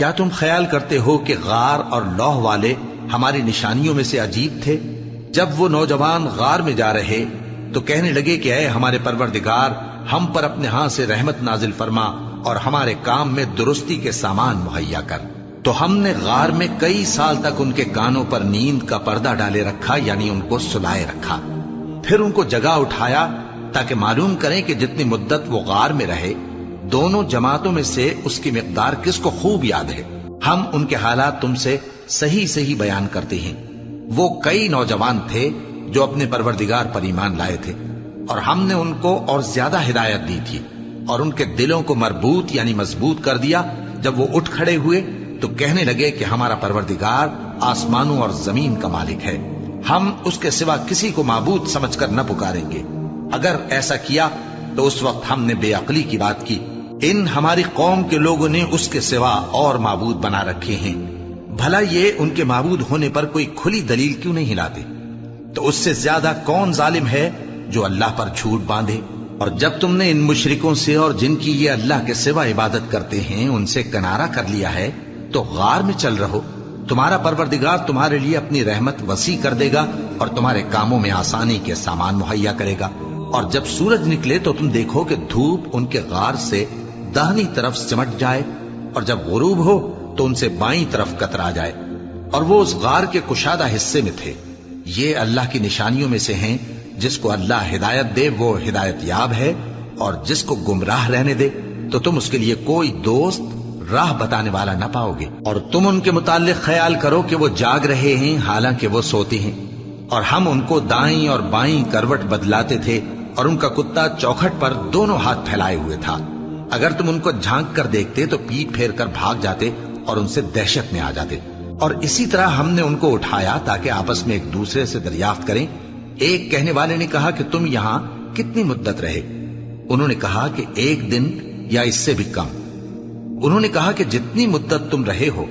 کیا تم خیال کرتے ہو کہ غار اور لوح والے ہماری نشانیوں میں سے عجیب تھے؟ جب وہ نوجوان غار میں جا رہے تو کہنے لگے کہ اے ہمارے پروردگار، ہم پر اپنے ہاں سے رحمت نازل فرما اور ہمارے کام میں درستی کے سامان مہیا کر۔ تو ہم نے غار میں کئی سال تک ان کے کانوں پر نیند کا پردہ ڈالے رکھا، یعنی ان کو سلائے رکھا۔ پھر ان کو جگہ اٹھایا تاکہ معلوم کریں کہ جتنی مدت وہ غار میں رہے دونوں جماعتوں میں سے اس کی مقدار کس کو خوب یاد ہے۔ ہم ان کے حالات تم سے صحیح صحیح بیان کرتے ہیں۔ وہ کئی نوجوان تھے جو اپنے پروردگار پر ایمان لائے تھے، اور ہم نے ان کو اور زیادہ ہدایت دی تھی، اور ان کے دلوں کو مربوط یعنی مضبوط کر دیا۔ جب وہ اٹھ کھڑے ہوئے تو کہنے لگے کہ ہمارا پروردگار آسمانوں اور زمین کا مالک ہے، ہم اس کے سوا کسی کو معبود سمجھ کر نہ پکاریں گے۔ اگر ایسا کیا تو اس وقت ہم نے بے عقلی کی بات کی۔ ان ہماری قوم کے لوگوں نے اس کے سوا اور معبود بنا رکھے ہیں، بھلا یہ ان کے معبود ہونے پر کوئی کھلی دلیل کیوں نہیں لاتے؟ تو اس سے زیادہ کون ظالم ہے جو اللہ پر جھوٹ باندھے؟ اور جب تم نے ان مشرکوں سے اور جن کی یہ اللہ کے سوا عبادت کرتے ہیں ان سے کنارہ کر لیا ہے تو غار میں چل رہو، تمہارا پروردگار تمہارے لیے اپنی رحمت وسیع کر دے گا اور تمہارے کاموں میں آسانی کے سامان مہیا کرے گا۔ اور جب سورج نکلے تو تم دیکھو کہ دھوپ ان کے غار سے داہنی طرف سمٹ جائے، اور جب غروب ہو تو ان سے بائیں طرف کترا جائے، اور وہ اس غار کے کشادہ حصے میں تھے۔ یہ اللہ کی نشانیوں میں سے ہیں، جس کو اللہ ہدایت دے وہ ہدایت یاب ہے، اور جس کو گمراہ رہنے دے تو تم اس کے لیے کوئی دوست راہ بتانے والا نہ پاؤ گے۔ اور تم ان کے متعلق خیال کرو کہ وہ جاگ رہے ہیں حالانکہ وہ سوتے ہیں، اور ہم ان کو دائیں اور بائیں کروٹ بدلاتے تھے، اور ان کا کتا چوکھٹ پر دونوں ہاتھ پھیلائے ہوئے تھا۔ اگر تم ان کو جھانک کر دیکھتے تو پیٹ پھیر کر بھاگ جاتے اور ان سے دہشت میں آ جاتے۔ اور اسی طرح ہم نے ان کو اٹھایا تاکہ آپس میں ایک دوسرے سے دریافت کریں۔ ایک کہنے والے نے کہا کہ تم یہاں کتنی مدت رہے؟ انہوں نے کہا کہ 1 دن یا اس سے بھی کم۔ انہوں نے کہا کہ جتنی مدت تم رہے ہو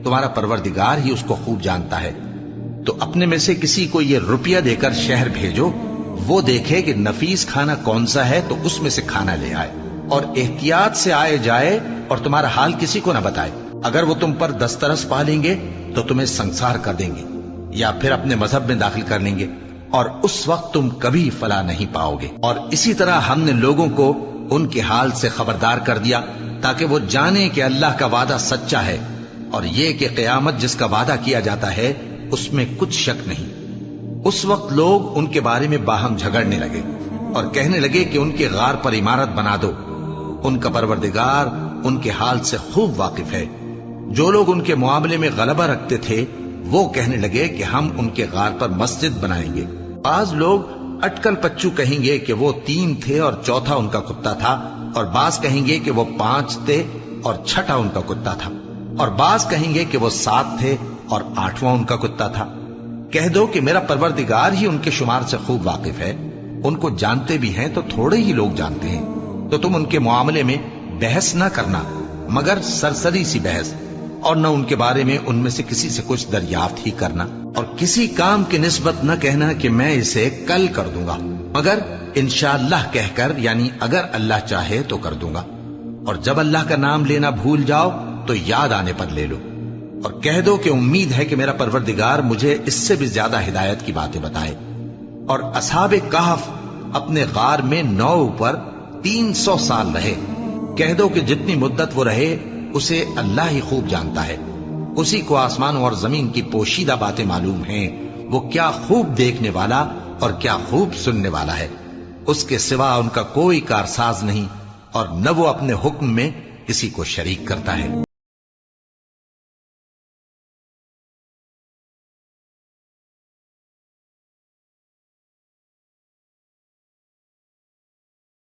تمہارا پروردگار ہی اس کو خوب جانتا ہے، تو اپنے میں سے کسی کو یہ روپیہ دے کر شہر بھیجو، وہ دیکھے کہ نفیس کھانا کون سا ہے تو اس میں سے کھانا لے آئے، اور احتیاط سے آئے جائے اور تمہارا حال کسی کو نہ بتائے۔ اگر وہ تم پر دسترس پا لیں گے تو تمہیں سنسار کر دیں گے یا پھر اپنے مذہب میں داخل کر لیں گے، اور اس وقت تم کبھی فلاح نہیں پاؤ گے۔ اور اسی طرح ہم نے لوگوں کو ان کے حال سے خبردار کر دیا تاکہ وہ جانیں کہ اللہ کا وعدہ سچا ہے، اور یہ کہ قیامت جس کا وعدہ کیا جاتا ہے اس میں کچھ شک نہیں۔ اس وقت لوگ ان کے بارے میں باہم جھگڑنے لگے اور کہنے لگے کہ ان کے غار پر عمارت بنا دو۔ ان کا پروردگار ان کے حال سے خوب واقف ہے۔ جو لوگ ان کے معاملے میں غلبہ رکھتے تھے وہ کہنے لگے کہ ہم ان کے غار پر مسجد بنائیں گے۔ بعض لوگ اٹکل پچو کہیں گے کہ وہ 3 تھے اور چوتھا ان کا کتا تھا، اور بعض کہیں گے کہ وہ 5 تھے اور چھٹا ان کا کتا تھا، اور بعض کہیں گے کہ وہ 7 تھے اور 8واں ان کا کتا تھا۔ کہہ دو کہ میرا پروردگار ہی ان کے شمار سے خوب واقف ہے، ان کو جانتے بھی ہیں تو تھوڑے ہی لوگ جانتے ہیں۔ تو تم ان کے معاملے میں بحث نہ کرنا مگر سرسری سی بحث، اور نہ ان کے بارے میں ان میں سے کسی سے کچھ دریافت ہی کرنا، اور کسی کام کی نسبت نہ کہنا کہ میں اسے کل کر دوں گا، مگر انشاءاللہ کہہ کر، یعنی اگر اللہ چاہے تو کر دوں گا۔ اور جب اللہ کا نام لینا بھول جاؤ تو یاد آنے پر لے لو، اور کہہ دو کہ امید ہے کہ میرا پروردگار مجھے اس سے بھی زیادہ ہدایت کی باتیں بتائے۔ اور اصحاب کہف اپنے غار میں 9 پر 300 سال رہے۔ کہہ دو کہ جتنی مدت وہ رہے اسے اللہ ہی خوب جانتا ہے، اسی کو آسمانوں اور زمین کی پوشیدہ باتیں معلوم ہیں، وہ کیا خوب دیکھنے والا اور کیا خوب سننے والا ہے۔ اس کے سوا ان کا کوئی کارساز نہیں، اور نہ وہ اپنے حکم میں کسی کو شریک کرتا ہے۔